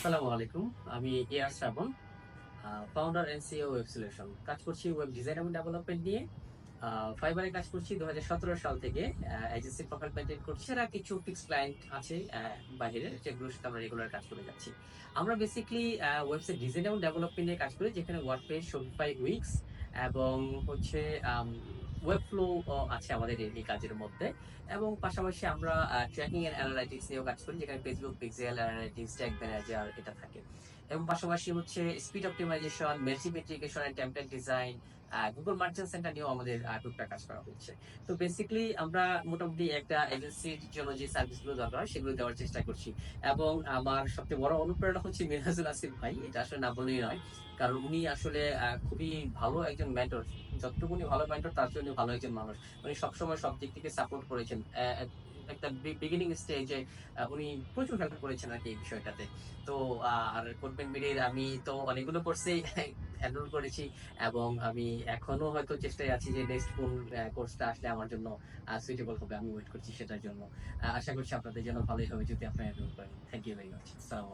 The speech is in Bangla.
আসসালামু আলাইকুম। আমি AR Shraban, founder and CEO web solution. কাজ করছি ওয়েব ডিজাইন এবং ডেভেলপমেন্ট নিয়ে। ফাইবারে কাজ করছি 2017 সাল থেকে। এজেন্সি প্রোফাইল মেইনটেইন করছি। এছাড়া কিছু ফিক্সড ক্লায়েন্ট আছে বাহিরের, যেগুলোর সাথে আমরা রেগুলার কাজ করে যাচ্ছি। আমরা বেসিক্যালি ওয়েবসাইট ডিজাইন এবং ডেভেলপমেন্ট নিয়ে কাজ করি, যেখানে ওয়ার্ডপ্রেস, শপিফাই, উইক্স এবং হচ্ছে আম ওয়েব ফ্লো আছে আমাদের এই কাজের মধ্যে। এবং পাশাপাশি আমরা ট্র্যাকিং এন্ড অ্যানালাইটিক্স নিয়েও কাজ করি, যেখানে Facebook pixel analytics, tag manager এটা থাকে। এবং পাশাপাশি হচ্ছে স্পিড অপ্টিমাইজেশন, মেল্টিমেট্রিকেশন and template design, Google merchant center নিয়েও আমাদের টুকটাক কাজ করা হচ্ছে। তো বেসিক্যালি আমরা মোটামুটি একটা এজেন্সির জন্য যে সার্ভিস গুলো দরকার হয় সেগুলো দেওয়ার চেষ্টা করছি। এবং আমার সবচেয়ে বড় অনুপ্রেরণা হচ্ছে মিনহাজুল আসিফ ভাই। এটা আসলে না বললেই নয়। কারণ উনি আসলে খুবই ভালো একজন মেন্টর। যতটুকু উনি ভালো মেন্টর, তার চেয়ে উনি ভালো একজন মানুষ। উনি সবসময় সব দিক থেকে সাপোর্ট করেছেন। একটা বিগিনিং স্টেজে উনি প্রচুর হেল্প করেছেন আরকি এই বিষয়টাতে। তো আর কোডপেন বিডির আমি তো অনেকগুলো কোর্সেই এনরোল করেছি এবং আমি এখনো হয়তো চেষ্টায় আছি যে নেক্সট কোন কোর্সটা আসলে আমার জন্য সুইটেবল হবে। আমি ওয়েট করছি সেটার জন্য। আশা করছি আপনাদের জন্য ভালোই হবে যদি আপনারা এনরোল করেন। Thank you very much. আসসালামু আলাইকুম।